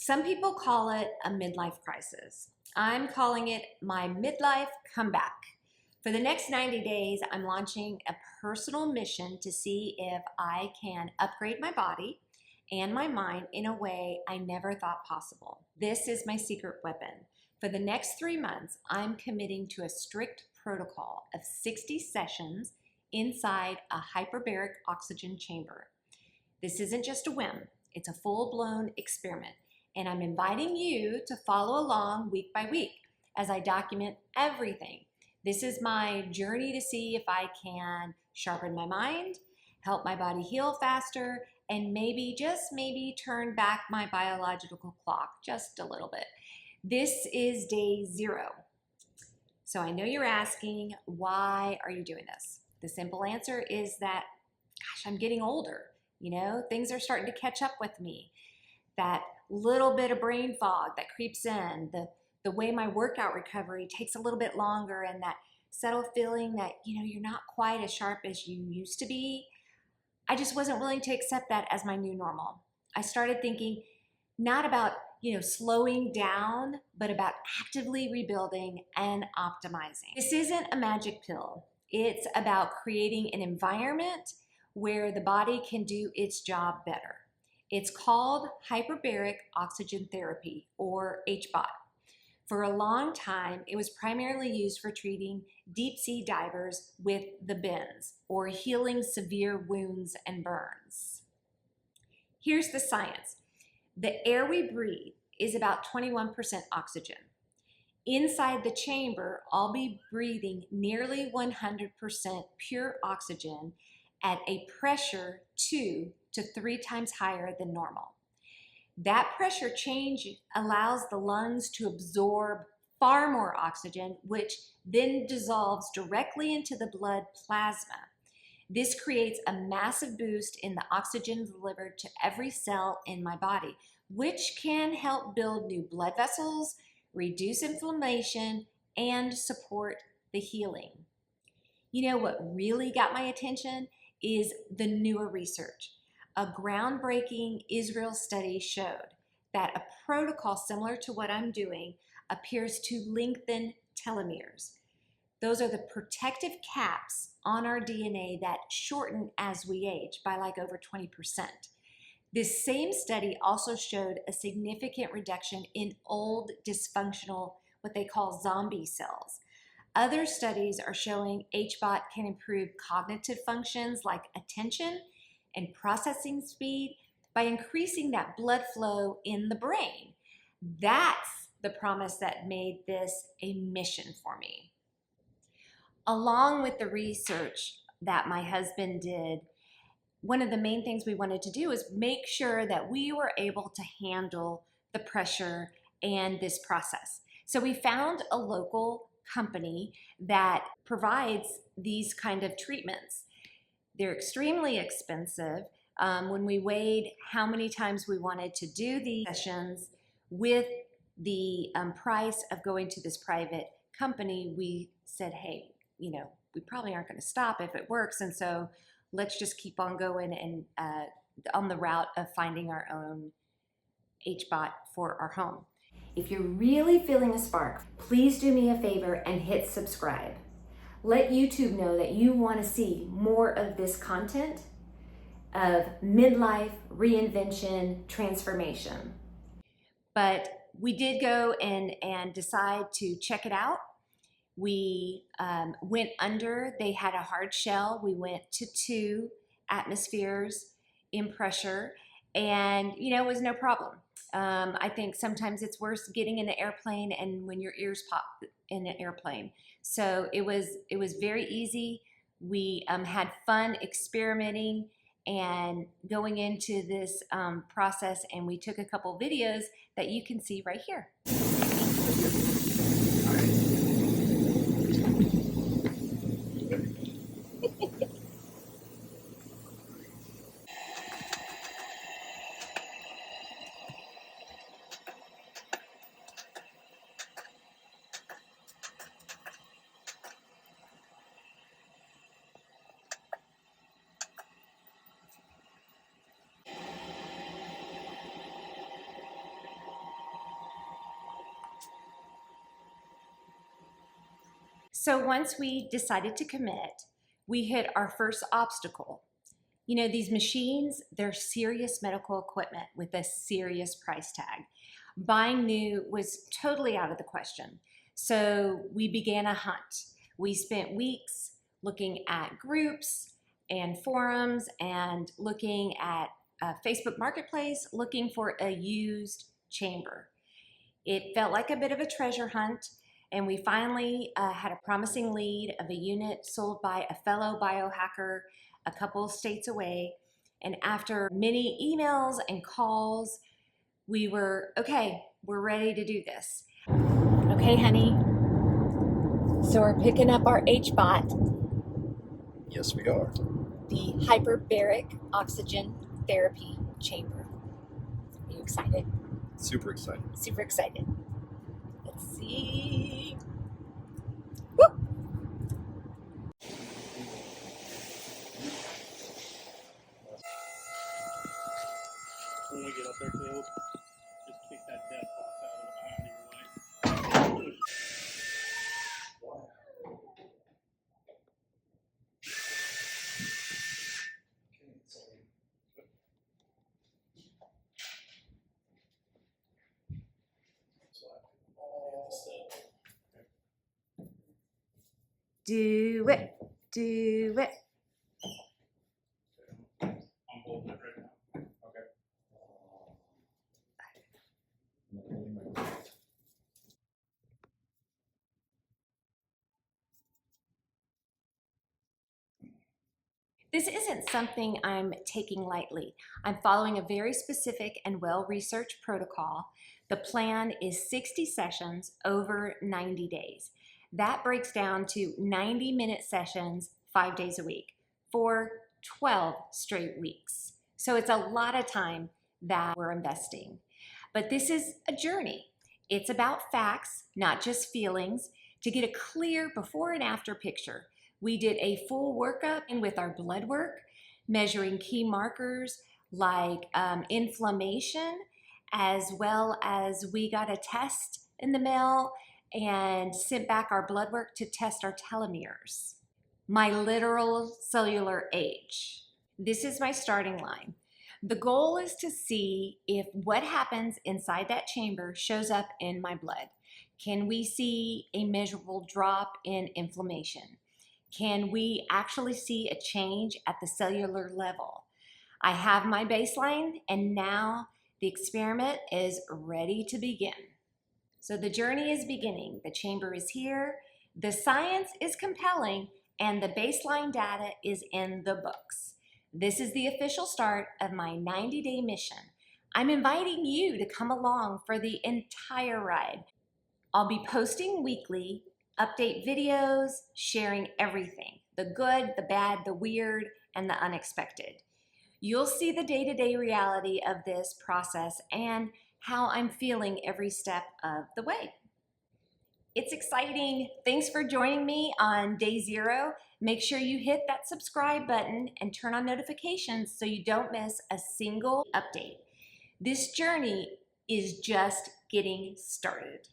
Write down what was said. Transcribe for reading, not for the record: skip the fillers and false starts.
Some people call it a midlife crisis. I'm calling it my midlife comeback. For the next 90 days, I'm launching a personal mission to see if I can upgrade my body and my mind in a way I never thought possible. This is my secret weapon. For the next 3 months, I'm committing to a strict protocol of 60 sessions inside a hyperbaric oxygen chamber. This isn't just a whim, it's a full-blown experiment. And I'm inviting you to follow along week by week as I document everything. This is my journey to see if I can sharpen my mind, help my body heal faster, and maybe, just maybe, turn back my biological clock just a little bit. This is day 0. So I know you're asking, why are you doing this? The simple answer is that, gosh, I'm getting older. Things are starting to catch up with me. That little bit of brain fog that creeps in, the way my workout recovery takes a little bit longer, and that subtle feeling that you're not quite as sharp as you used to be. I just wasn't willing to accept that as my new normal. I started thinking not about slowing down, but about actively rebuilding and optimizing. This isn't a magic pill. It's about creating an environment where the body can do its job better. It's called hyperbaric oxygen therapy, or HBOT. For a long time, it was primarily used for treating deep sea divers with the bends, or healing severe wounds and burns. Here's the science. The air we breathe is about 21% oxygen. Inside the chamber, I'll be breathing nearly 100% pure oxygen at a pressure 2 to 3 times higher than normal. That pressure change allows the lungs to absorb far more oxygen, which then dissolves directly into the blood plasma. This creates a massive boost in the oxygen delivered to every cell in my body, which can help build new blood vessels, reduce inflammation, and support the healing. What really got my attention is the newer research. A groundbreaking Israel study showed that a protocol similar to what I'm doing appears to lengthen telomeres. Those are the protective caps on our DNA that shorten as we age by over 20%. This same study also showed a significant reduction in old dysfunctional, what they call zombie cells. Other studies are showing HBOT can improve cognitive functions like attention and processing speed by increasing that blood flow in the brain. That's the promise that made this a mission for me. Along with the research that my husband did, one of the main things we wanted to do is make sure that we were able to handle the pressure and this process. So we found a local company that provides these kind of treatments. They're extremely expensive. When we weighed how many times we wanted to do these sessions with the price of going to this private company, we said, hey, we probably aren't going to stop if it works. And so let's just keep on going and on the route of finding our own HBOT for our home. If you're really feeling a spark, please do me a favor and hit subscribe. Let YouTube know that you want to see more of this content of midlife, reinvention, transformation. But we did go and decide to check it out. We went under. They had a hard shell. We went to 2 atmospheres in pressure, and it was no problem. I think sometimes it's worse getting in an airplane and when your ears pop in an airplane. So it was very easy. We had fun experimenting and going into this process, and we took a couple videos that you can see right here. So once we decided to commit, we hit our first obstacle. You know, these machines, they're serious medical equipment with a serious price tag. Buying new was totally out of the question. So we began a hunt. We spent weeks looking at groups and forums and looking at Facebook Marketplace, looking for a used chamber. It felt like a bit of a treasure hunt, and we finally had a promising lead of a unit sold by a fellow biohacker a couple states away. And after many emails and calls, we were, okay, we're ready to do this. Okay, honey. So we're picking up our HBOT. Yes, we are. The hyperbaric oxygen therapy chamber. Are you excited? Super excited. Super excited. Let's see. Woo! When we get up there, Caleb, just kick that dead box out of your way. Do it. Do it. I'm holding it right now. Okay. This isn't something I'm taking lightly. I'm following a very specific and well-researched protocol. The plan is 60 sessions over 90 days. That breaks down to 90-minute sessions 5 days a week for 12 straight weeks. So it's a lot of time that we're investing. But this is a journey. It's about facts, not just feelings, to get a clear before and after picture. We did a full workup with our blood work, measuring key markers like inflammation, as well as we got a test in the mail and sent back our blood work to test our telomeres, my literal cellular age. This is my starting line. The goal is to see if what happens inside that chamber shows up in my blood. Can we see a measurable drop in inflammation? Can we actually see a change at the cellular level? I have my baseline, and now the experiment is ready to begin. So the journey is beginning. The chamber is here, the science is compelling, and the baseline data is in the books. This is the official start of my 90-day mission. I'm inviting you to come along for the entire ride. I'll be posting weekly, update videos, sharing everything, the good, the bad, the weird, and the unexpected. You'll see the day-to-day reality of this process and how I'm feeling every step of the way. It's exciting. Thanks for joining me on day 0. Make sure you hit that subscribe button and turn on notifications so you don't miss a single update. This journey is just getting started.